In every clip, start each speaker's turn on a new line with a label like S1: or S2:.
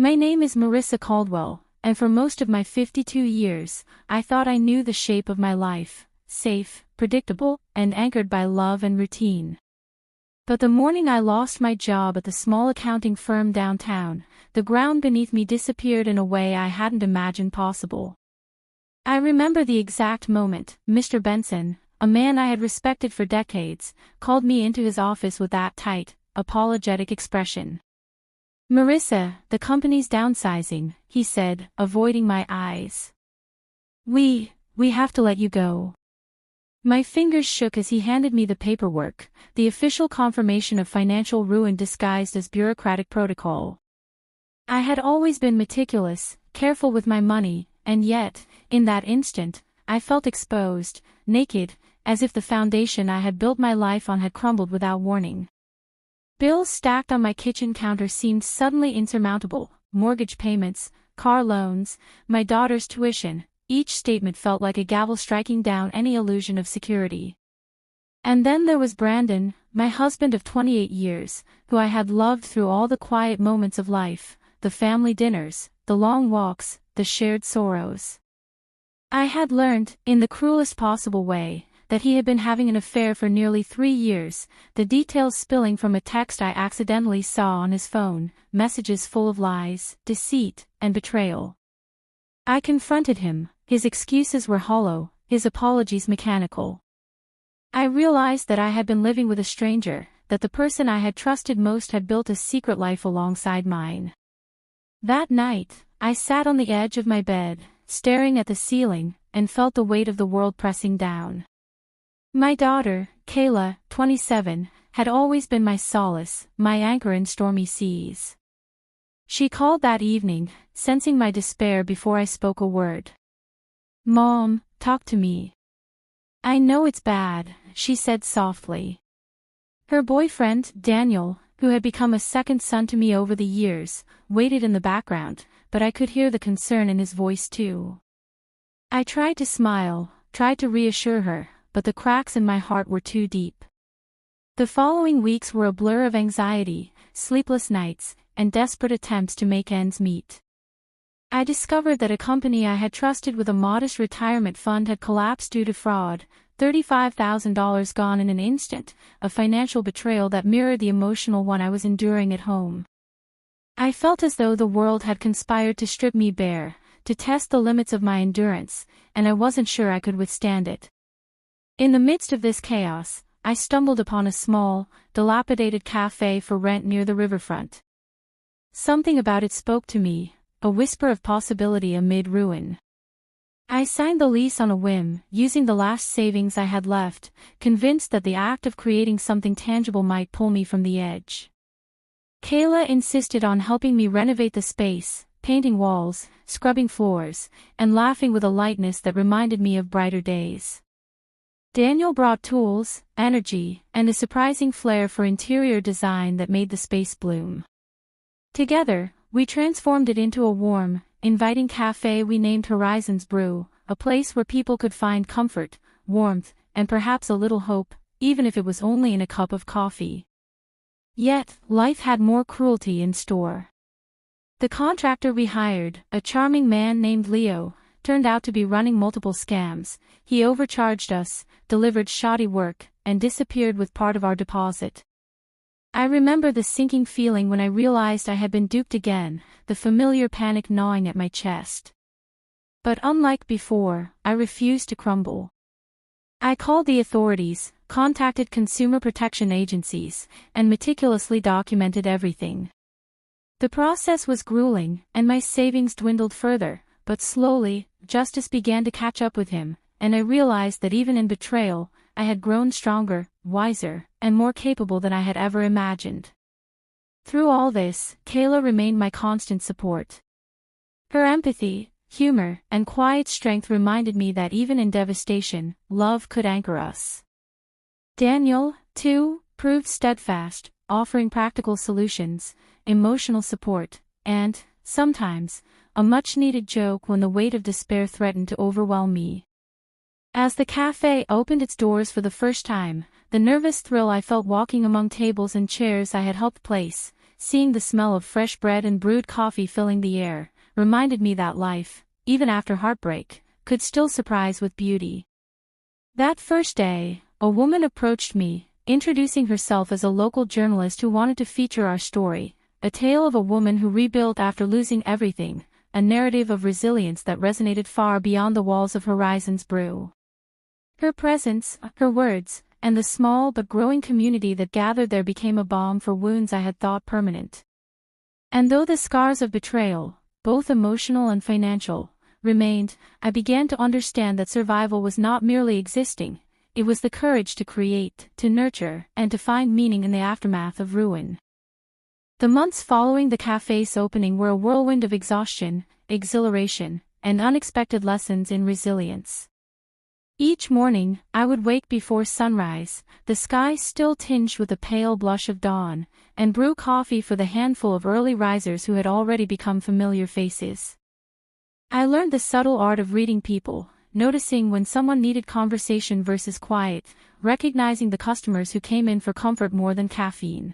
S1: My name is Marissa Caldwell, and for most of my 52 years, I thought I knew the shape of my life, safe, predictable, and anchored by love and routine. But the morning I lost my job at the small accounting firm downtown, the ground beneath me disappeared in a way I hadn't imagined possible. I remember the exact moment. Mr. Benson, a man I had respected for decades, called me into his office with that tight, apologetic expression. "Marissa, the company's downsizing," he said, avoiding my eyes. We have to let you go." My fingers shook as he handed me the paperwork, the official confirmation of financial ruin disguised as bureaucratic protocol. I had always been meticulous, careful with my money, and yet, in that instant, I felt exposed, naked, as if the foundation I had built my life on had crumbled without warning. Bills stacked on my kitchen counter seemed suddenly insurmountable: mortgage payments, car loans, my daughter's tuition. Each statement felt like a gavel striking down any illusion of security. And then there was Brandon, my husband of 28 years, who I had loved through all the quiet moments of life, the family dinners, the long walks, the shared sorrows. I had learned, in the cruelest possible way, that he had been having an affair for nearly 3 years, the details spilling from a text I accidentally saw on his phone, messages full of lies, deceit, and betrayal. I confronted him. His excuses were hollow, his apologies mechanical. I realized that I had been living with a stranger, that the person I had trusted most had built a secret life alongside mine. That night, I sat on the edge of my bed, staring at the ceiling, and felt the weight of the world pressing down. My daughter, Kayla, 27, had always been my solace, my anchor in stormy seas. She called that evening, sensing my despair before I spoke a word. "Mom, talk to me." "I know it's bad," she said softly. Her boyfriend, Daniel, who had become a second son to me over the years, waited in the background, but I could hear the concern in his voice too. I tried to smile, tried to reassure her, but the cracks in my heart were too deep. The following weeks were a blur of anxiety, sleepless nights, and desperate attempts to make ends meet. I discovered that a company I had trusted with a modest retirement fund had collapsed due to fraud, $35,000 gone in an instant, a financial betrayal that mirrored the emotional one I was enduring at home. I felt as though the world had conspired to strip me bare, to test the limits of my endurance, and I wasn't sure I could withstand it. In the midst of this chaos, I stumbled upon a small, dilapidated cafe for rent near the riverfront. Something about it spoke to me, a whisper of possibility amid ruin. I signed the lease on a whim, using the last savings I had left, convinced that the act of creating something tangible might pull me from the edge. Kayla insisted on helping me renovate the space, painting walls, scrubbing floors, and laughing with a lightness that reminded me of brighter days. Daniel brought tools, energy, and a surprising flair for interior design that made the space bloom. Together, we transformed it into a warm, inviting cafe we named Horizons Brew, a place where people could find comfort, warmth, and perhaps a little hope, even if it was only in a cup of coffee. Yet, life had more cruelty in store. The contractor we hired, a charming man named Leo, turned out to be running multiple scams. He overcharged us, delivered shoddy work, and disappeared with part of our deposit. I remember the sinking feeling when I realized I had been duped again, the familiar panic gnawing at my chest. But unlike before, I refused to crumble. I called the authorities, contacted consumer protection agencies, and meticulously documented everything. The process was grueling, and my savings dwindled further, but slowly, justice began to catch up with him, and I realized that even in betrayal, I had grown stronger, wiser, and more capable than I had ever imagined. Through all this, Kayla remained my constant support. Her empathy, humor, and quiet strength reminded me that even in devastation, love could anchor us. Daniel, too, proved steadfast, offering practical solutions, emotional support, and, sometimes, a much-needed joke when the weight of despair threatened to overwhelm me. As the cafe opened its doors for the first time, the nervous thrill I felt walking among tables and chairs I had helped place, seeing the smell of fresh bread and brewed coffee filling the air, reminded me that life, even after heartbreak, could still surprise with beauty. That first day, a woman approached me, introducing herself as a local journalist who wanted to feature our story, a tale of a woman who rebuilt after losing everything, a narrative of resilience that resonated far beyond the walls of Horizons Brew. Her presence, her words, and the small but growing community that gathered there became a balm for wounds I had thought permanent. And though the scars of betrayal, both emotional and financial, remained, I began to understand that survival was not merely existing, it was the courage to create, to nurture, and to find meaning in the aftermath of ruin. The months following the cafe's opening were a whirlwind of exhaustion, exhilaration, and unexpected lessons in resilience. Each morning, I would wake before sunrise, the sky still tinged with the pale blush of dawn, and brew coffee for the handful of early risers who had already become familiar faces. I learned the subtle art of reading people, noticing when someone needed conversation versus quiet, recognizing the customers who came in for comfort more than caffeine.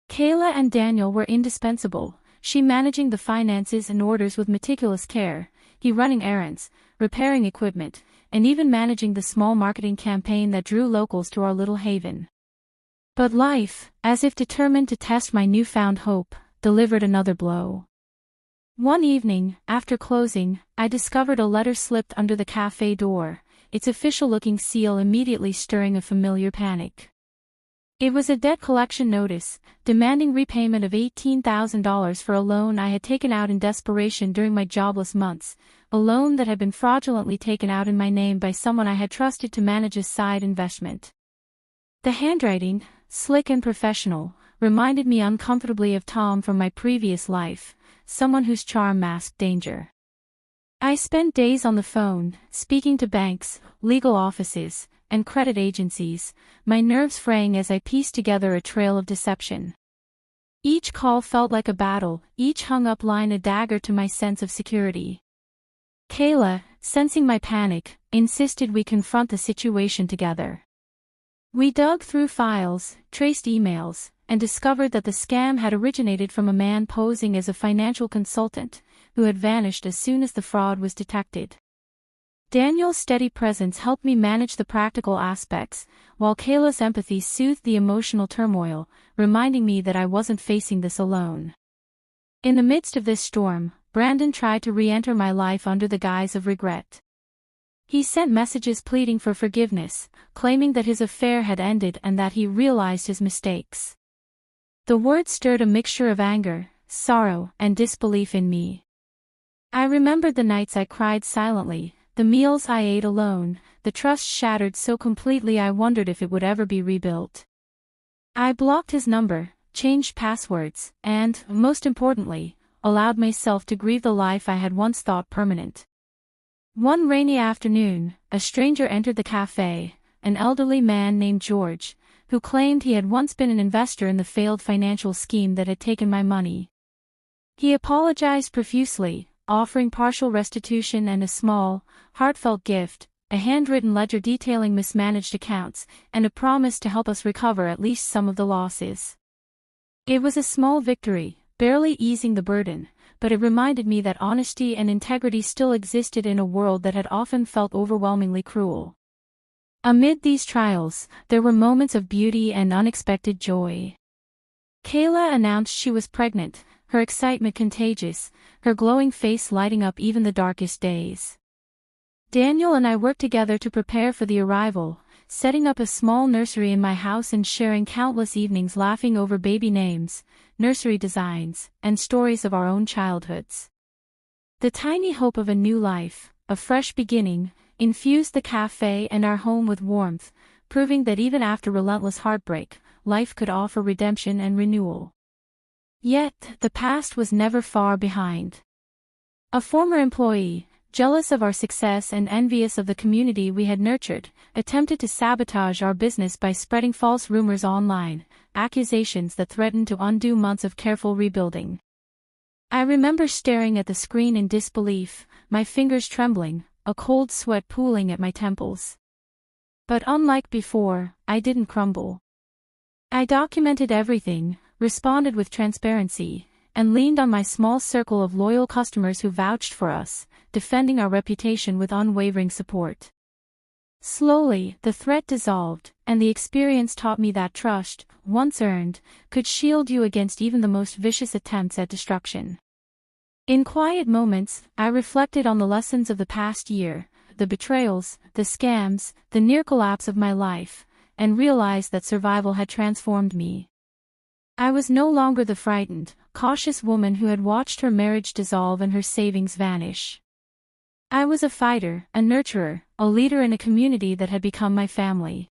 S1: Kayla and Daniel were indispensable, she managing the finances and orders with meticulous care, he running errands, repairing equipment, and even managing the small marketing campaign that drew locals to our little haven. But life, as if determined to test my newfound hope, delivered another blow. One evening, after closing, I discovered a letter slipped under the cafe door, its official-looking seal immediately stirring a familiar panic. It was a debt collection notice, demanding repayment of $18,000 for a loan I had taken out in desperation during my jobless months, a loan that had been fraudulently taken out in my name by someone I had trusted to manage a side investment. The handwriting, slick and professional, reminded me uncomfortably of Tom from my previous life, someone whose charm masked danger. I spent days on the phone, speaking to banks, legal offices, and credit agencies, my nerves fraying as I pieced together a trail of deception. Each call felt like a battle, each hung-up line a dagger to my sense of security. Kayla, sensing my panic, insisted we confront the situation together. We dug through files, traced emails, and discovered that the scam had originated from a man posing as a financial consultant, who had vanished as soon as the fraud was detected. Daniel's steady presence helped me manage the practical aspects, while Kayla's empathy soothed the emotional turmoil, reminding me that I wasn't facing this alone. In the midst of this storm, Brandon tried to re-enter my life under the guise of regret. He sent messages pleading for forgiveness, claiming that his affair had ended and that he realized his mistakes. The words stirred a mixture of anger, sorrow, and disbelief in me. I remembered the nights I cried silently, the meals I ate alone, the trust shattered so completely I wondered if it would ever be rebuilt. I blocked his number, changed passwords, and, most importantly, allowed myself to grieve the life I had once thought permanent. One rainy afternoon, a stranger entered the cafe, an elderly man named George, who claimed he had once been an investor in the failed financial scheme that had taken my money. He apologized profusely, offering partial restitution and a small, heartfelt gift, a handwritten ledger detailing mismanaged accounts, and a promise to help us recover at least some of the losses. It was a small victory, barely easing the burden, but it reminded me that honesty and integrity still existed in a world that had often felt overwhelmingly cruel. Amid these trials, there were moments of beauty and unexpected joy. Kayla announced she was pregnant, her excitement contagious, her glowing face lighting up even the darkest days. Daniel and I worked together to prepare for the arrival, setting up a small nursery in my house and sharing countless evenings laughing over baby names, nursery designs, and stories of our own childhoods. The tiny hope of a new life, a fresh beginning, infused the cafe and our home with warmth, proving that even after relentless heartbreak, life could offer redemption and renewal. Yet, the past was never far behind. A former employee, jealous of our success and envious of the community we had nurtured, attempted to sabotage our business by spreading false rumors online, accusations that threatened to undo months of careful rebuilding. I remember staring at the screen in disbelief, my fingers trembling, a cold sweat pooling at my temples. But unlike before, I didn't crumble. I documented everything, responded with transparency, and leaned on my small circle of loyal customers who vouched for us, defending our reputation with unwavering support. Slowly, the threat dissolved, and the experience taught me that trust, once earned, could shield you against even the most vicious attempts at destruction. In quiet moments, I reflected on the lessons of the past year, the betrayals, the scams, the near collapse of my life, and realized that survival had transformed me. I was no longer the frightened, cautious woman who had watched her marriage dissolve and her savings vanish. I was a fighter, a nurturer, a leader in a community that had become my family.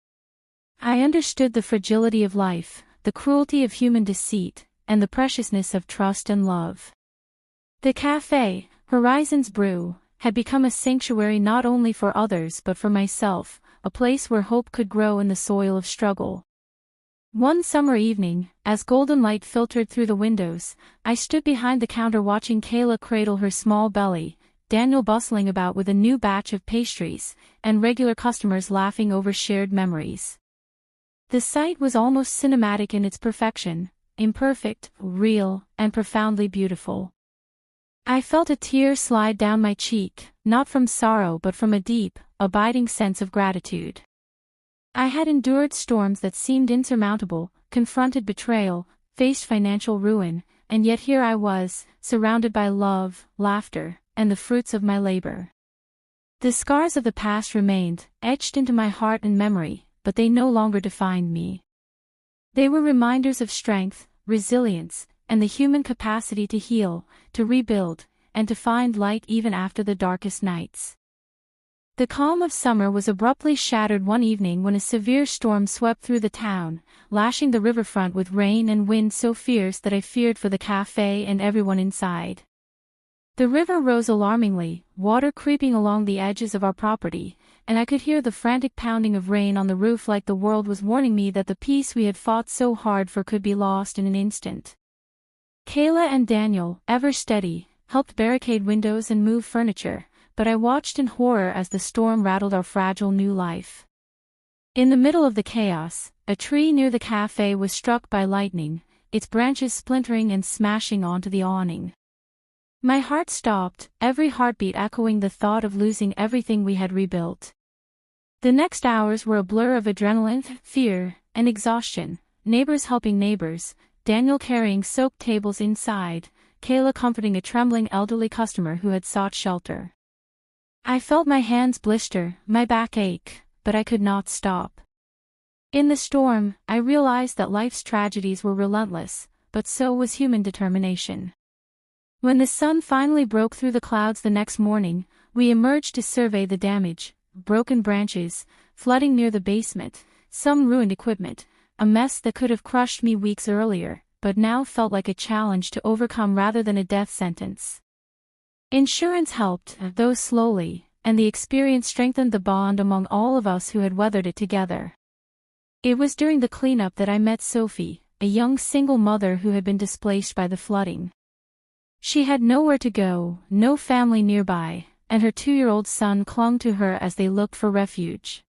S1: I understood the fragility of life, the cruelty of human deceit, and the preciousness of trust and love. The cafe, Horizons Brew, had become a sanctuary not only for others but for myself, a place where hope could grow in the soil of struggle. One summer evening, as golden light filtered through the windows, I stood behind the counter watching Kayla cradle her small belly, Daniel bustling about with a new batch of pastries, and regular customers laughing over shared memories. The sight was almost cinematic in its perfection, imperfect, real, and profoundly beautiful. I felt a tear slide down my cheek, not from sorrow but from a deep, abiding sense of gratitude. I had endured storms that seemed insurmountable, confronted betrayal, faced financial ruin, and yet here I was, surrounded by love, laughter, and the fruits of my labor. The scars of the past remained, etched into my heart and memory, but they no longer defined me. They were reminders of strength, resilience, and the human capacity to heal, to rebuild, and to find light even after the darkest nights. The calm of summer was abruptly shattered one evening when a severe storm swept through the town, lashing the riverfront with rain and wind so fierce that I feared for the cafe and everyone inside. The river rose alarmingly, water creeping along the edges of our property, and I could hear the frantic pounding of rain on the roof like the world was warning me that the peace we had fought so hard for could be lost in an instant. Kayla and Daniel, ever steady, helped barricade windows and move furniture, but I watched in horror as the storm rattled our fragile new life. In the middle of the chaos, a tree near the cafe was struck by lightning, its branches splintering and smashing onto the awning. My heart stopped, every heartbeat echoing the thought of losing everything we had rebuilt. The next hours were a blur of adrenaline, fear, and exhaustion, neighbors helping neighbors, Daniel carrying soaked tables inside, Kayla comforting a trembling elderly customer who had sought shelter. I felt my hands blister, my back ache, but I could not stop. In the storm, I realized that life's tragedies were relentless, but so was human determination. When the sun finally broke through the clouds the next morning, we emerged to survey the damage, broken branches, flooding near the basement, some ruined equipment, a mess that could have crushed me weeks earlier, but now felt like a challenge to overcome rather than a death sentence. Insurance helped, though slowly, and the experience strengthened the bond among all of us who had weathered it together. It was during the cleanup that I met Sophie, a young single mother who had been displaced by the flooding. She had nowhere to go, no family nearby, and her 2-year-old son clung to her as they looked for refuge.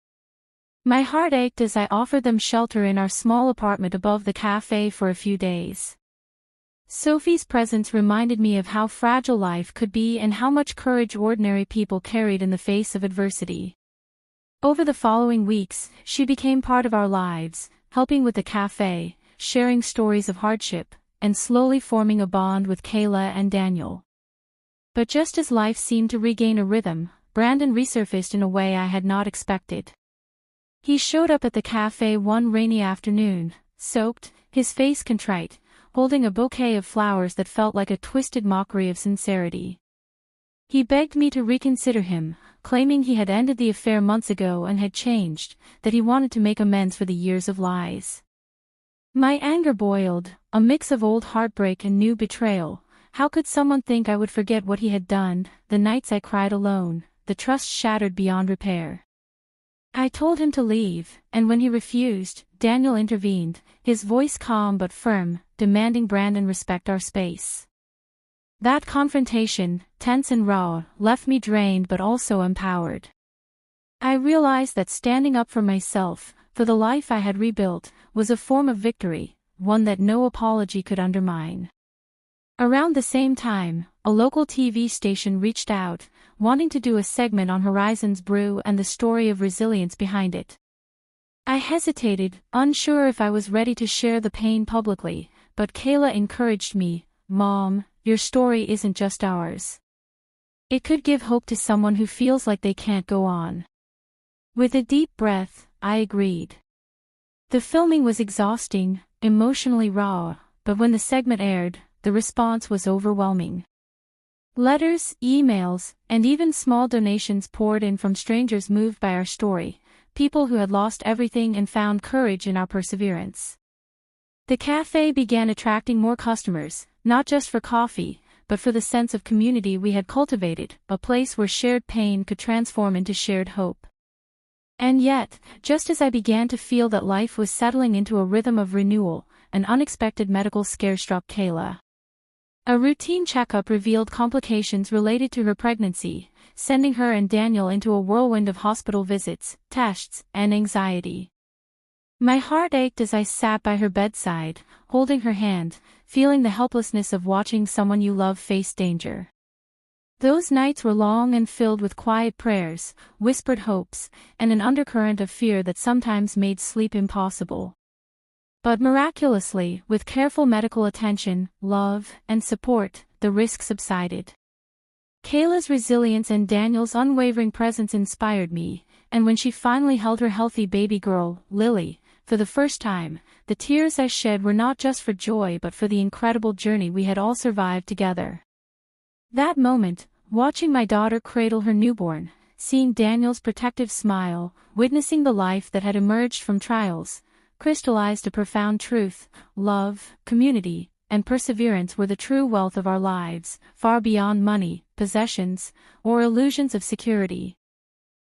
S1: My heart ached as I offered them shelter in our small apartment above the cafe for a few days. Sophie's presence reminded me of how fragile life could be and how much courage ordinary people carried in the face of adversity. Over the following weeks, she became part of our lives, helping with the cafe, sharing stories of hardship, and slowly forming a bond with Kayla and Daniel. But just as life seemed to regain a rhythm, Brandon resurfaced in a way I had not expected. He showed up at the cafe one rainy afternoon, soaked, his face contrite, holding a bouquet of flowers that felt like a twisted mockery of sincerity. He begged me to reconsider him, claiming he had ended the affair months ago and had changed, that he wanted to make amends for the years of lies. My anger boiled, a mix of old heartbreak and new betrayal. How could someone think I would forget what he had done, the nights I cried alone, the trust shattered beyond repair? I told him to leave, and when he refused, Daniel intervened, his voice calm but firm, demanding Brandon respect our space. That confrontation, tense and raw, left me drained but also empowered. I realized that standing up for myself, for the life I had rebuilt, was a form of victory, one that no apology could undermine. Around the same time, a local TV station reached out, wanting to do a segment on Horizon's brew and the story of resilience behind it. I hesitated, unsure if I was ready to share the pain publicly, but Kayla encouraged me, "Mom, your story isn't just ours. It could give hope to someone who feels like they can't go on." With a deep breath, I agreed. The filming was exhausting, emotionally raw, but when the segment aired, the response was overwhelming. Letters, emails, and even small donations poured in from strangers moved by our story, people who had lost everything and found courage in our perseverance. The cafe began attracting more customers, not just for coffee, but for the sense of community we had cultivated, a place where shared pain could transform into shared hope. And yet, just as I began to feel that life was settling into a rhythm of renewal, an unexpected medical scare struck Kayla. A routine checkup revealed complications related to her pregnancy, sending her and Daniel into a whirlwind of hospital visits, tests, and anxiety. My heart ached as I sat by her bedside, holding her hand, feeling the helplessness of watching someone you love face danger. Those nights were long and filled with quiet prayers, whispered hopes, and an undercurrent of fear that sometimes made sleep impossible. But miraculously, with careful medical attention, love, and support, the risk subsided. Kayla's resilience and Daniel's unwavering presence inspired me, and when she finally held her healthy baby girl, Lily, for the first time, the tears I shed were not just for joy but for the incredible journey we had all survived together. That moment, watching my daughter cradle her newborn, seeing Daniel's protective smile, witnessing the life that had emerged from trials, crystallized a profound truth: love, community, and perseverance were the true wealth of our lives, far beyond money, possessions, or illusions of security.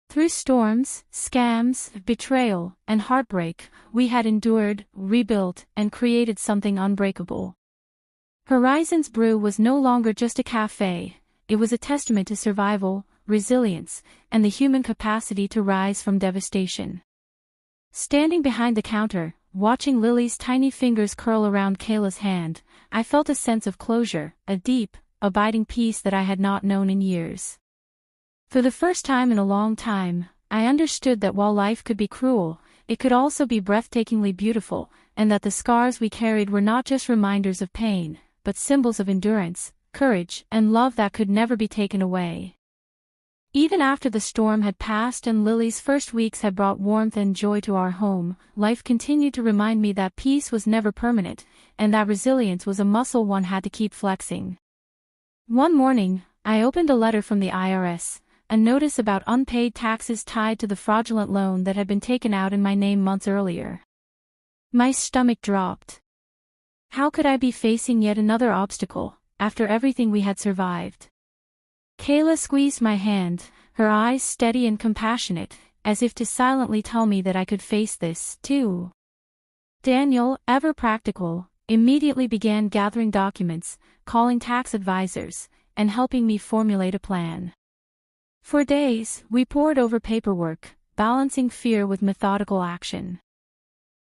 S1: Through storms, scams, betrayal, and heartbreak, we had endured, rebuilt, and created something unbreakable. Horizon's Brew was no longer just a cafe, it was a testament to survival, resilience, and the human capacity to rise from devastation. Standing behind the counter, watching Lily's tiny fingers curl around Kayla's hand, I felt a sense of closure, a deep, abiding peace that I had not known in years. For the first time in a long time, I understood that while life could be cruel, it could also be breathtakingly beautiful, and that the scars we carried were not just reminders of pain, but symbols of endurance, courage, and love that could never be taken away. Even after the storm had passed and Lily's first weeks had brought warmth and joy to our home, life continued to remind me that peace was never permanent, and that resilience was a muscle one had to keep flexing. One morning, I opened a letter from the IRS, a notice about unpaid taxes tied to the fraudulent loan that had been taken out in my name months earlier. My stomach dropped. How could I be facing yet another obstacle, after everything we had survived? Kayla squeezed my hand, her eyes steady and compassionate, as if to silently tell me that I could face this, too. Daniel, ever practical, immediately began gathering documents, calling tax advisors, and helping me formulate a plan. For days, we pored over paperwork, balancing fear with methodical action.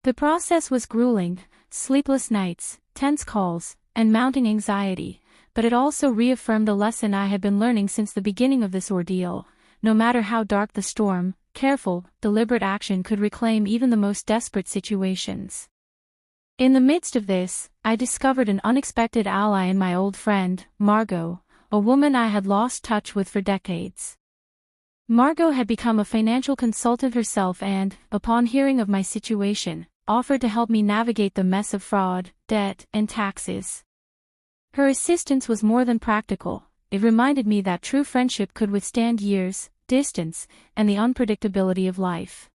S1: The process was grueling, sleepless nights, tense calls, and mounting anxiety, but it also reaffirmed a lesson I had been learning since the beginning of this ordeal: no matter how dark the storm, careful, deliberate action could reclaim even the most desperate situations. In the midst of this, I discovered an unexpected ally in my old friend, Margot, a woman I had lost touch with for decades. Margot had become a financial consultant herself and, upon hearing of my situation, offered to help me navigate the mess of fraud, debt, and taxes. Her assistance was more than practical, it reminded me that true friendship could withstand years, distance, and the unpredictability of life.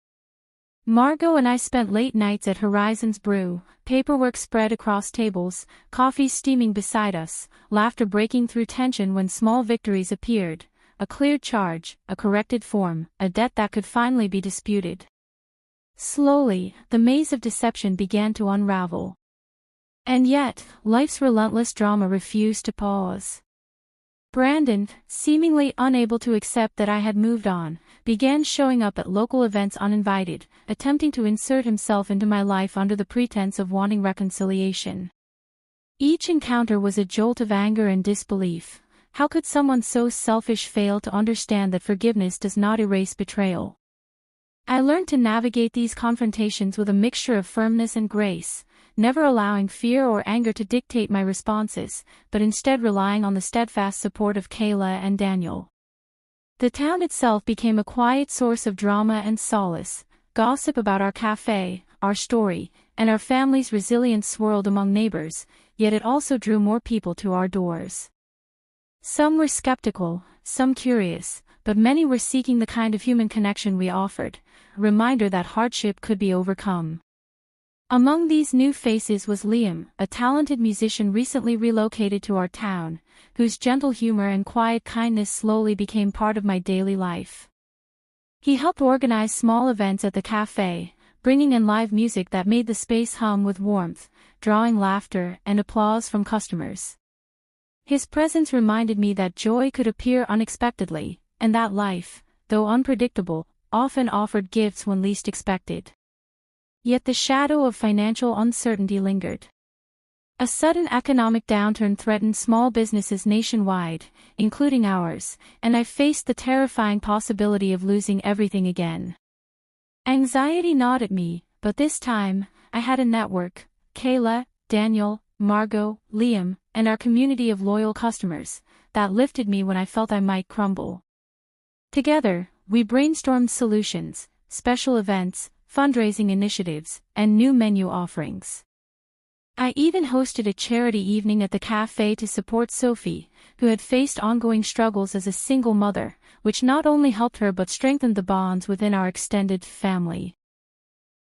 S1: Margot and I spent late nights at Horizon's Brew, paperwork spread across tables, coffee steaming beside us, laughter breaking through tension when small victories appeared: a cleared charge, a corrected form, a debt that could finally be disputed. Slowly, the maze of deception began to unravel. And yet, life's relentless drama refused to pause. Brandon, seemingly unable to accept that I had moved on, began showing up at local events uninvited, attempting to insert himself into my life under the pretense of wanting reconciliation. Each encounter was a jolt of anger and disbelief. How could someone so selfish fail to understand that forgiveness does not erase betrayal? I learned to navigate these confrontations with a mixture of firmness and grace, never allowing fear or anger to dictate my responses, but instead relying on the steadfast support of Kayla and Daniel. The town itself became a quiet source of drama and solace. Gossip about our cafe, our story, and our family's resilience swirled among neighbors, yet it also drew more people to our doors. Some were skeptical, some curious, but many were seeking the kind of human connection we offered, a reminder that hardship could be overcome. Among these new faces was Liam, a talented musician recently relocated to our town, whose gentle humor and quiet kindness slowly became part of my daily life. He helped organize small events at the cafe, bringing in live music that made the space hum with warmth, drawing laughter and applause from customers. His presence reminded me that joy could appear unexpectedly, and that life, though unpredictable, often offered gifts when least expected. Yet the shadow of financial uncertainty lingered. A sudden economic downturn threatened small businesses nationwide, including ours, and I faced the terrifying possibility of losing everything again. Anxiety gnawed at me, but this time, I had a network: Kayla, Daniel, Margot, Liam, and our community of loyal customers, that lifted me when I felt I might crumble. Together, we brainstormed solutions, special events, fundraising initiatives, and new menu offerings. I even hosted a charity evening at the cafe to support Sophie, who had faced ongoing struggles as a single mother, which not only helped her but strengthened the bonds within our extended family.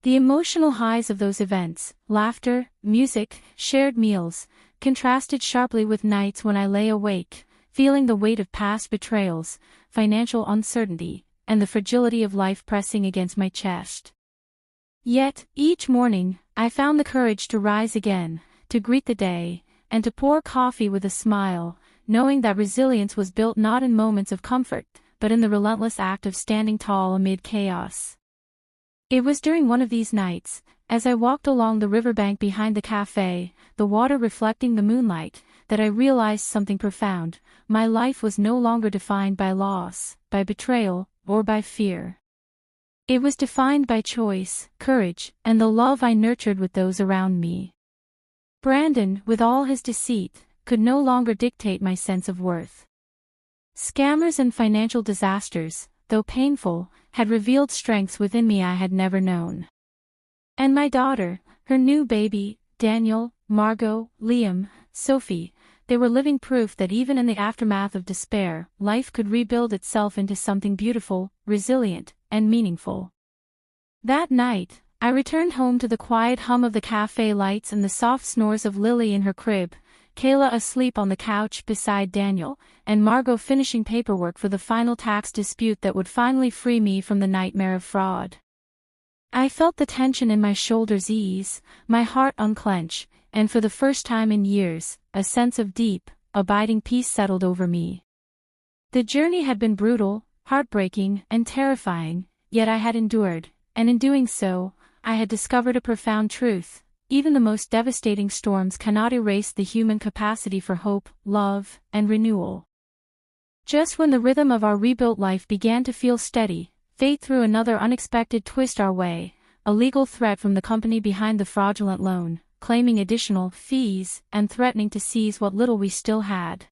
S1: The emotional highs of those events, laughter, music, shared meals, contrasted sharply with nights when I lay awake, feeling the weight of past betrayals, financial uncertainty, and the fragility of life pressing against my chest. Yet, each morning, I found the courage to rise again, to greet the day, and to pour coffee with a smile, knowing that resilience was built not in moments of comfort, but in the relentless act of standing tall amid chaos. It was during one of these nights, as I walked along the riverbank behind the cafe, the water reflecting the moonlight, that I realized something profound: my life was no longer defined by loss, by betrayal, or by fear. It was defined by choice, courage, and the love I nurtured with those around me. Brandon, with all his deceit, could no longer dictate my sense of worth. Scammers and financial disasters, though painful, had revealed strengths within me I had never known. And my daughter, her new baby, Daniel, Margot, Liam, Sophie, they were living proof that even in the aftermath of despair, life could rebuild itself into something beautiful, resilient, and meaningful. That night, I returned home to the quiet hum of the cafe lights and the soft snores of Lily in her crib, Kayla asleep on the couch beside Daniel, and Margot finishing paperwork for the final tax dispute that would finally free me from the nightmare of fraud. I felt the tension in my shoulders ease, my heart unclench, and for the first time in years, a sense of deep, abiding peace settled over me. The journey had been brutal, heartbreaking, and terrifying, yet I had endured, and in doing so, I had discovered a profound truth: even the most devastating storms cannot erase the human capacity for hope, love, and renewal. Just when the rhythm of our rebuilt life began to feel steady, fate threw another unexpected twist our way: a legal threat from the company behind the fraudulent loan, claiming additional fees and threatening to seize what little we still had.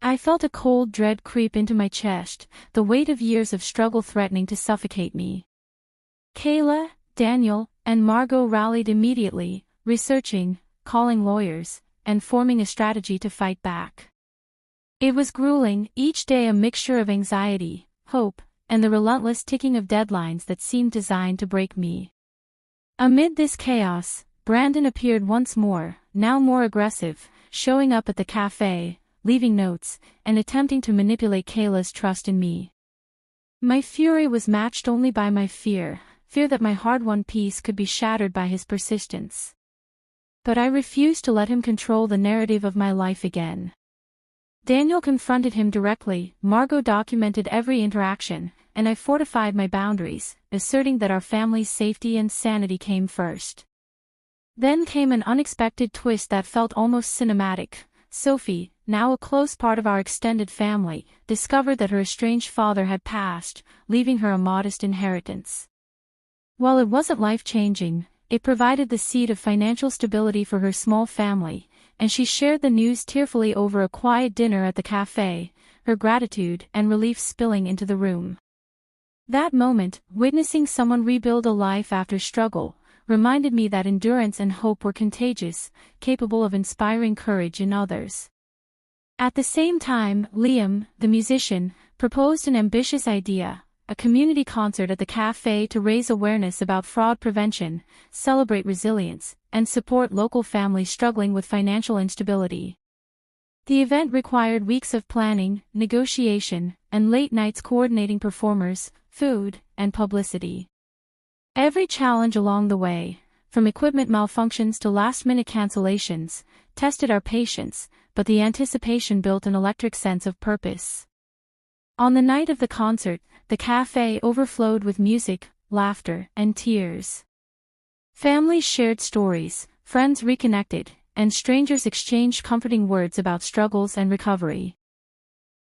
S1: I felt a cold dread creep into my chest, the weight of years of struggle threatening to suffocate me. Kayla, Daniel, and Margot rallied immediately, researching, calling lawyers, and forming a strategy to fight back. It was grueling, each day a mixture of anxiety, hope, and the relentless ticking of deadlines that seemed designed to break me. Amid this chaos, Brandon appeared once more, now more aggressive, showing up at the cafe, leaving notes, and attempting to manipulate Kayla's trust in me. My fury was matched only by my fear that my hard-won peace could be shattered by his persistence. But I refused to let him control the narrative of my life again. Daniel confronted him directly, Margot documented every interaction, and I fortified my boundaries, asserting that our family's safety and sanity came first. Then came an unexpected twist that felt almost cinematic. Sophie, now a close part of our extended family, discovered that her estranged father had passed, leaving her a modest inheritance. While it wasn't life-changing, it provided the seed of financial stability for her small family, and she shared the news tearfully over a quiet dinner at the cafe, her gratitude and relief spilling into the room. That moment, witnessing someone rebuild a life after struggle, reminded me that endurance and hope were contagious, capable of inspiring courage in others. At the same time, Liam, the musician, proposed an ambitious idea, a community concert at the cafe to raise awareness about fraud prevention, celebrate resilience, and support local families struggling with financial instability. The event required weeks of planning, negotiation, and late nights coordinating performers, food, and publicity. Every challenge along the way, from equipment malfunctions to last-minute cancellations, tested our patience, but the anticipation built an electric sense of purpose. On the night of the concert, the cafe overflowed with music, laughter, and tears. Families shared stories, friends reconnected, and strangers exchanged comforting words about struggles and recovery.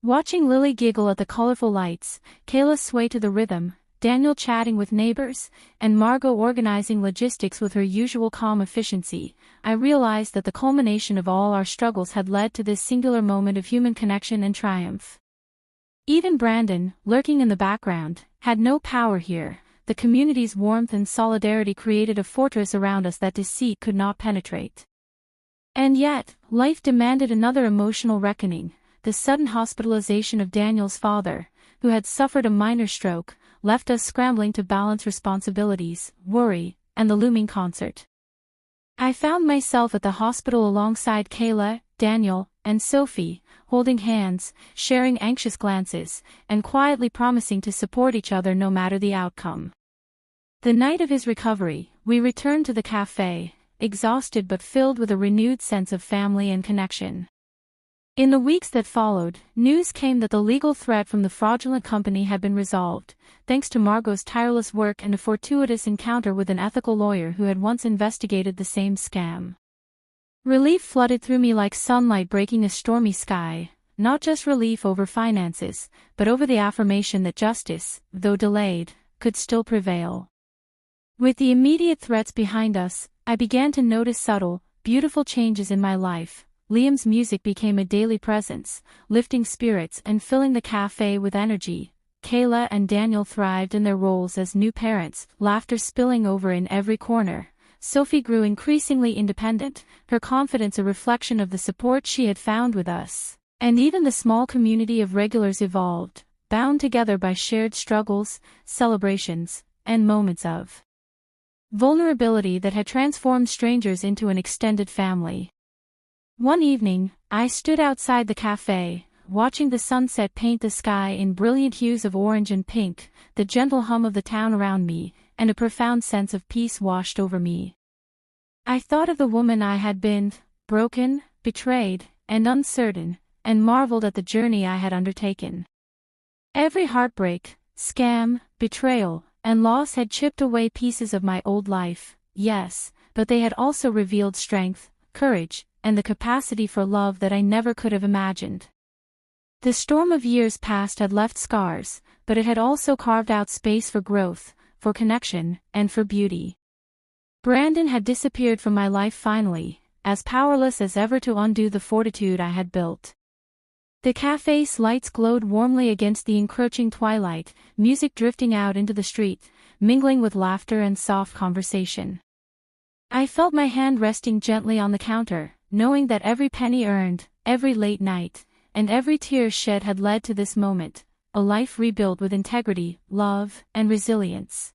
S1: Watching Lily giggle at the colorful lights, Kayla sway to the rhythm, Daniel chatting with neighbors, and Margot organizing logistics with her usual calm efficiency, I realized that the culmination of all our struggles had led to this singular moment of human connection and triumph. Even Brandon, lurking in the background, had no power here. The community's warmth and solidarity created a fortress around us that deceit could not penetrate. And yet, life demanded another emotional reckoning. The sudden hospitalization of Daniel's father, who had suffered a minor stroke, left us scrambling to balance responsibilities, worry, and the looming concert. I found myself at the hospital alongside Kayla, Daniel, and Sophie, holding hands, sharing anxious glances, and quietly promising to support each other no matter the outcome. The night of his recovery, we returned to the cafe, exhausted but filled with a renewed sense of family and connection. In the weeks that followed, news came that the legal threat from the fraudulent company had been resolved, thanks to Margot's tireless work and a fortuitous encounter with an ethical lawyer who had once investigated the same scam. Relief flooded through me like sunlight breaking a stormy sky, not just relief over finances, but over the affirmation that justice, though delayed, could still prevail. With the immediate threats behind us, I began to notice subtle, beautiful changes in my life. Liam's music became a daily presence, lifting spirits and filling the cafe with energy. Kayla and Daniel thrived in their roles as new parents, laughter spilling over in every corner. Sophie grew increasingly independent, her confidence a reflection of the support she had found with us. And even the small community of regulars evolved, bound together by shared struggles, celebrations, and moments of vulnerability that had transformed strangers into an extended family. One evening, I stood outside the cafe, watching the sunset paint the sky in brilliant hues of orange and pink, the gentle hum of the town around me, and a profound sense of peace washed over me. I thought of the woman I had been, broken, betrayed, and uncertain, and marveled at the journey I had undertaken. Every heartbreak, scam, betrayal, and loss had chipped away pieces of my old life, yes, but they had also revealed strength, courage, and the capacity for love that I never could have imagined. The storm of years past had left scars, but it had also carved out space for growth, for connection, and for beauty. Brandon had disappeared from my life finally, as powerless as ever to undo the fortitude I had built. The cafe's lights glowed warmly against the encroaching twilight, music drifting out into the street, mingling with laughter and soft conversation. I felt my hand resting gently on the counter, knowing that every penny earned, every late night, and every tear shed had led to this moment, a life rebuilt with integrity, love, and resilience.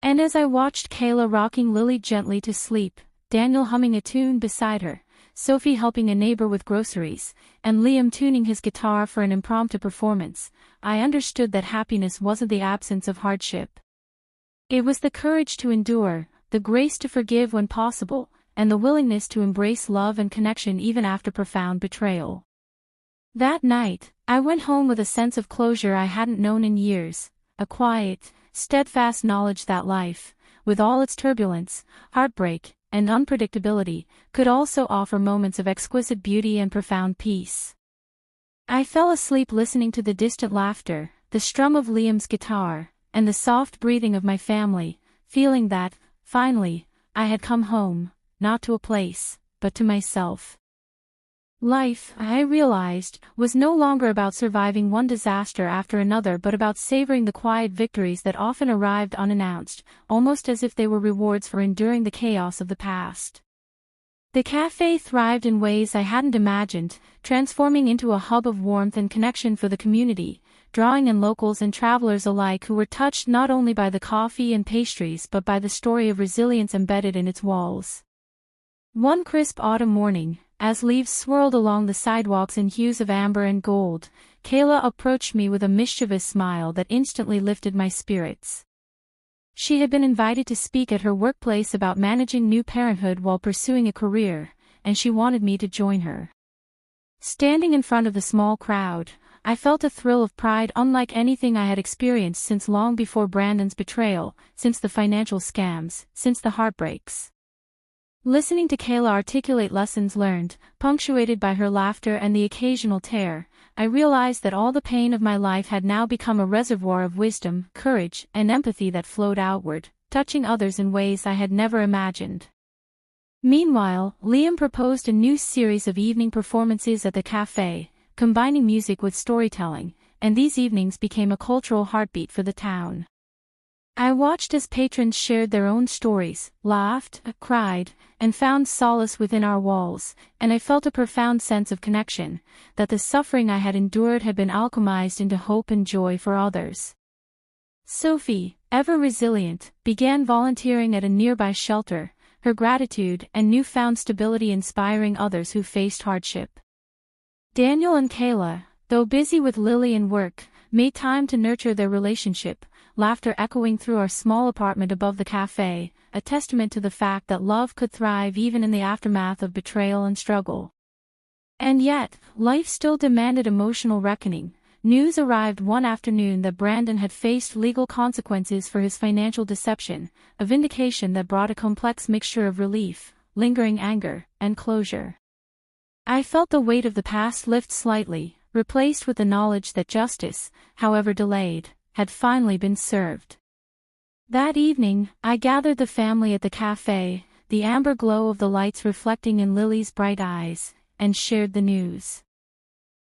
S1: And as I watched Kayla rocking Lily gently to sleep, Daniel humming a tune beside her, Sophie helping a neighbor with groceries, and Liam tuning his guitar for an impromptu performance, I understood that happiness wasn't the absence of hardship. It was the courage to endure, the grace to forgive when possible, and the willingness to embrace love and connection even after profound betrayal. That night, I went home with a sense of closure I hadn't known in years, a quiet, steadfast knowledge that life, with all its turbulence, heartbreak, and unpredictability, could also offer moments of exquisite beauty and profound peace. I fell asleep listening to the distant laughter, the strum of Liam's guitar, and the soft breathing of my family, feeling that, finally, I had come home, not to a place, but to myself. Life, I realized, was no longer about surviving one disaster after another but about savoring the quiet victories that often arrived unannounced, almost as if they were rewards for enduring the chaos of the past. The cafe thrived in ways I hadn't imagined, transforming into a hub of warmth and connection for the community, drawing in locals and travelers alike who were touched not only by the coffee and pastries but by the story of resilience embedded in its walls. One crisp autumn morning, as leaves swirled along the sidewalks in hues of amber and gold, Kayla approached me with a mischievous smile that instantly lifted my spirits. She had been invited to speak at her workplace about managing new parenthood while pursuing a career, and she wanted me to join her. Standing in front of the small crowd, I felt a thrill of pride unlike anything I had experienced since long before Brandon's betrayal, since the financial scams, since the heartbreaks. Listening to Kayla articulate lessons learned, punctuated by her laughter and the occasional tear, I realized that all the pain of my life had now become a reservoir of wisdom, courage, and empathy that flowed outward, touching others in ways I had never imagined. Meanwhile, Liam proposed a new series of evening performances at the cafe, combining music with storytelling, and these evenings became a cultural heartbeat for the town. I watched as patrons shared their own stories, laughed, cried, and found solace within our walls, and I felt a profound sense of connection, that the suffering I had endured had been alchemized into hope and joy for others. Sophie, ever resilient, began volunteering at a nearby shelter, her gratitude and newfound stability inspiring others who faced hardship. Daniel and Kayla, though busy with Lily and work, made time to nurture their relationship, laughter echoing through our small apartment above the cafe, a testament to the fact that love could thrive even in the aftermath of betrayal and struggle. And yet, life still demanded emotional reckoning. News arrived one afternoon that Brandon had faced legal consequences for his financial deception, a vindication that brought a complex mixture of relief, lingering anger, and closure. I felt the weight of the past lift slightly, replaced with the knowledge that justice, however delayed, had finally been served. That evening, I gathered the family at the cafe, the amber glow of the lights reflecting in Lily's bright eyes, and shared the news.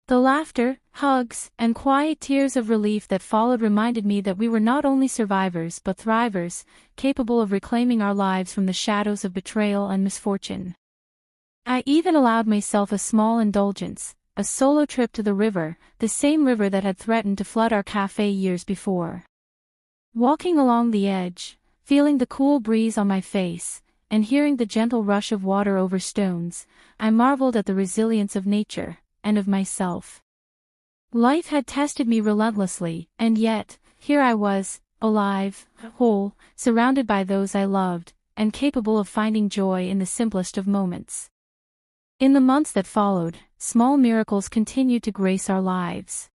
S1: The laughter, hugs, and quiet tears of relief that followed reminded me that we were not only survivors but thrivers, capable of reclaiming our lives from the shadows of betrayal and misfortune. I even allowed myself a small indulgence, a solo trip to the river, the same river that had threatened to flood our cafe years before. Walking along the edge, feeling the cool breeze on my face, and hearing the gentle rush of water over stones, I marveled at the resilience of nature, and of myself. Life had tested me relentlessly, and yet, here I was, alive, whole, surrounded by those I loved, and capable of finding joy in the simplest of moments. In the months that followed, small miracles continued to grace our lives.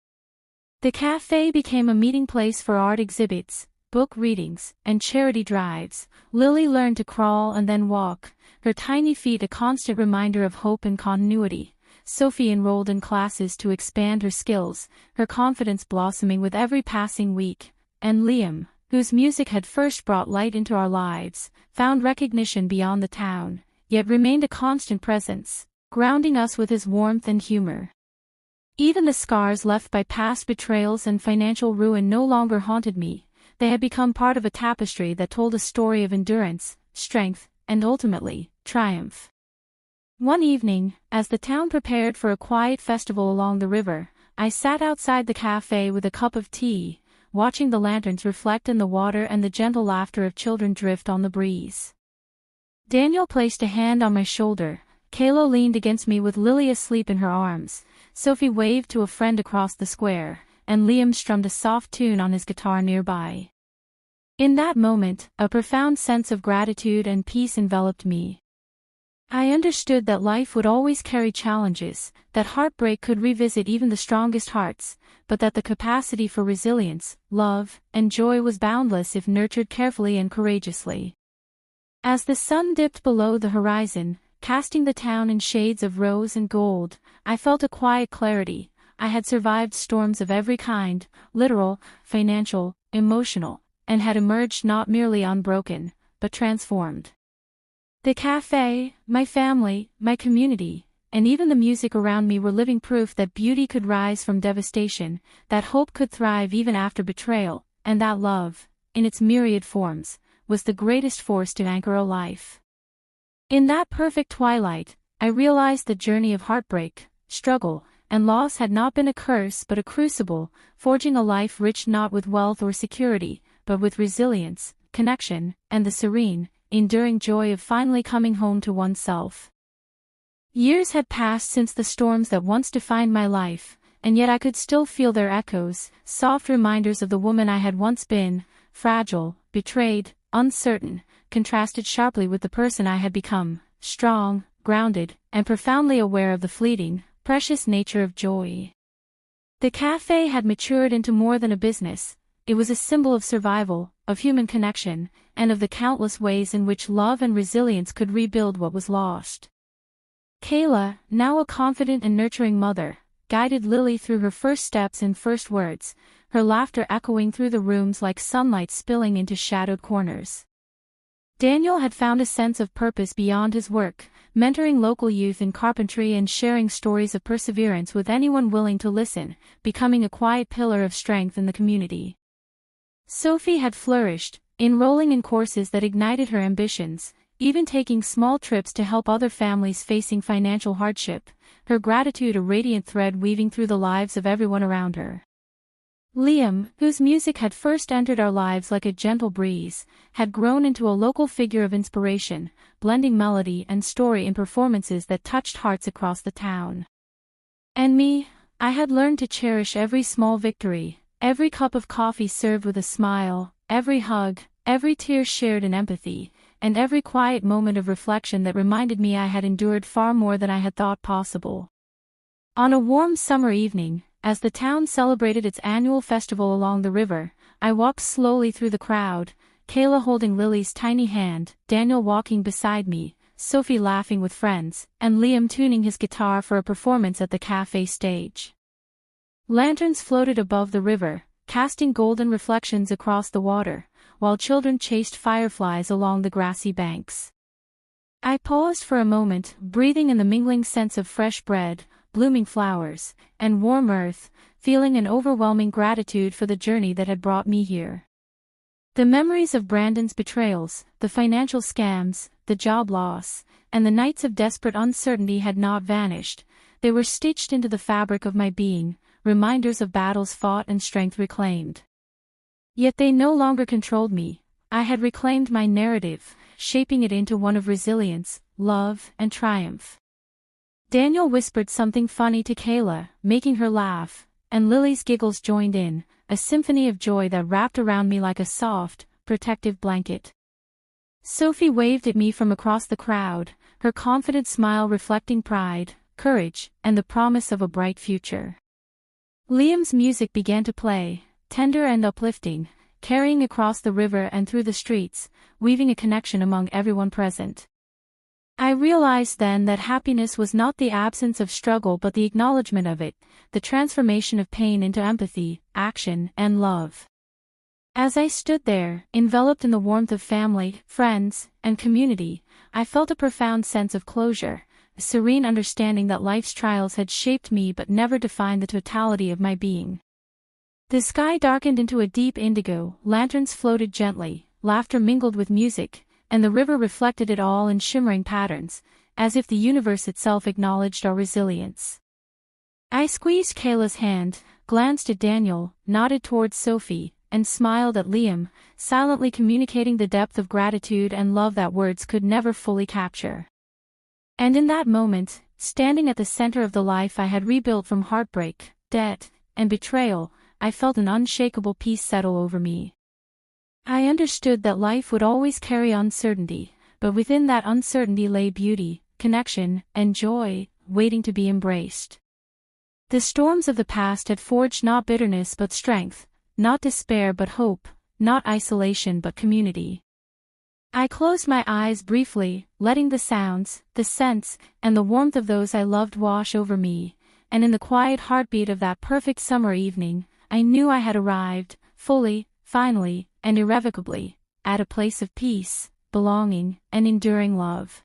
S1: The cafe became a meeting place for art exhibits, book readings, and charity drives. Lily learned to crawl and then walk, her tiny feet a constant reminder of hope and continuity. Sophie enrolled in classes to expand her skills, her confidence blossoming with every passing week, and Liam, whose music had first brought light into our lives, found recognition beyond the town, yet remained a constant presence, grounding us with his warmth and humor. Even the scars left by past betrayals and financial ruin no longer haunted me. They had become part of a tapestry that told a story of endurance, strength, and ultimately, triumph. One evening, as the town prepared for a quiet festival along the river, I sat outside the cafe with a cup of tea, watching the lanterns reflect in the water and the gentle laughter of children drift on the breeze. Daniel placed a hand on my shoulder, Kayla leaned against me with Lily asleep in her arms, Sophie waved to a friend across the square, and Liam strummed a soft tune on his guitar nearby. In that moment, a profound sense of gratitude and peace enveloped me. I understood that life would always carry challenges, that heartbreak could revisit even the strongest hearts, but that the capacity for resilience, love, and joy was boundless if nurtured carefully and courageously. As the sun dipped below the horizon, casting the town in shades of rose and gold, I felt a quiet clarity. I had survived storms of every kind, literal, financial, emotional, and had emerged not merely unbroken, but transformed. The cafe, my family, my community, and even the music around me were living proof that beauty could rise from devastation, that hope could thrive even after betrayal, and that love, in its myriad forms, was the greatest force to anchor a life. In that perfect twilight, I realized the journey of heartbreak, struggle, and loss had not been a curse but a crucible, forging a life rich not with wealth or security, but with resilience, connection, and the serene, enduring joy of finally coming home to oneself. Years had passed since the storms that once defined my life, and yet I could still feel their echoes, soft reminders of the woman I had once been, fragile, betrayed, uncertain, contrasted sharply with the person I had become, strong, grounded, and profoundly aware of the fleeting, precious nature of joy. The cafe had matured into more than a business. It was a symbol of survival, of human connection, and of the countless ways in which love and resilience could rebuild what was lost. Kayla, now a confident and nurturing mother, guided Lily through her first steps and first words, her laughter echoing through the rooms like sunlight spilling into shadowed corners. Daniel had found a sense of purpose beyond his work, mentoring local youth in carpentry and sharing stories of perseverance with anyone willing to listen, becoming a quiet pillar of strength in the community. Sophie had flourished, enrolling in courses that ignited her ambitions, even taking small trips to help other families facing financial hardship, her gratitude a radiant thread weaving through the lives of everyone around her. Liam, whose music had first entered our lives like a gentle breeze, had grown into a local figure of inspiration, blending melody and story in performances that touched hearts across the town. And me, I had learned to cherish every small victory, every cup of coffee served with a smile, every hug, every tear shared in empathy, and every quiet moment of reflection that reminded me I had endured far more than I had thought possible. On a warm summer evening, as the town celebrated its annual festival along the river, I walked slowly through the crowd, Kayla holding Lily's tiny hand, Daniel walking beside me, Sophie laughing with friends, and Liam tuning his guitar for a performance at the cafe stage. Lanterns floated above the river, casting golden reflections across the water, while children chased fireflies along the grassy banks. I paused for a moment, breathing in the mingling scents of fresh bread, blooming flowers, and warm earth, feeling an overwhelming gratitude for the journey that had brought me here. The memories of Brandon's betrayals, the financial scams, the job loss, and the nights of desperate uncertainty had not vanished. They were stitched into the fabric of my being, reminders of battles fought and strength reclaimed. Yet they no longer controlled me. I had reclaimed my narrative, shaping it into one of resilience, love, and triumph. Daniel whispered something funny to Kayla, making her laugh, and Lily's giggles joined in, a symphony of joy that wrapped around me like a soft, protective blanket. Sophie waved at me from across the crowd, her confident smile reflecting pride, courage, and the promise of a bright future. Liam's music began to play, tender and uplifting, carrying across the river and through the streets, weaving a connection among everyone present. I realized then that happiness was not the absence of struggle but the acknowledgement of it, the transformation of pain into empathy, action, and love. As I stood there, enveloped in the warmth of family, friends, and community, I felt a profound sense of closure, a serene understanding that life's trials had shaped me but never defined the totality of my being. The sky darkened into a deep indigo, lanterns floated gently, laughter mingled with music, and the river reflected it all in shimmering patterns, as if the universe itself acknowledged our resilience. I squeezed Kayla's hand, glanced at Daniel, nodded towards Sophie, and smiled at Liam, silently communicating the depth of gratitude and love that words could never fully capture. And in that moment, standing at the center of the life I had rebuilt from heartbreak, debt, and betrayal, I felt an unshakable peace settle over me. I understood that life would always carry uncertainty, but within that uncertainty lay beauty, connection, and joy, waiting to be embraced. The storms of the past had forged not bitterness but strength, not despair but hope, not isolation but community. I closed my eyes briefly, letting the sounds, the scents, and the warmth of those I loved wash over me, and in the quiet heartbeat of that perfect summer evening, I knew I had arrived, fully, finally, and irrevocably, at a place of peace, belonging, and enduring love.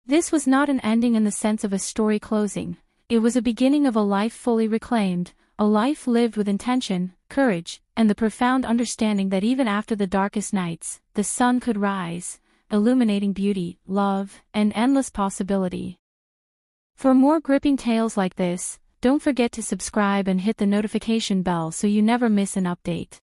S1: This was not an ending in the sense of a story closing, it was a beginning of a life fully reclaimed, a life lived with intention, courage, and the profound understanding that even after the darkest nights, the sun could rise, illuminating beauty, love, and endless possibility. For more gripping tales like this, don't forget to subscribe and hit the notification bell so you never miss an update.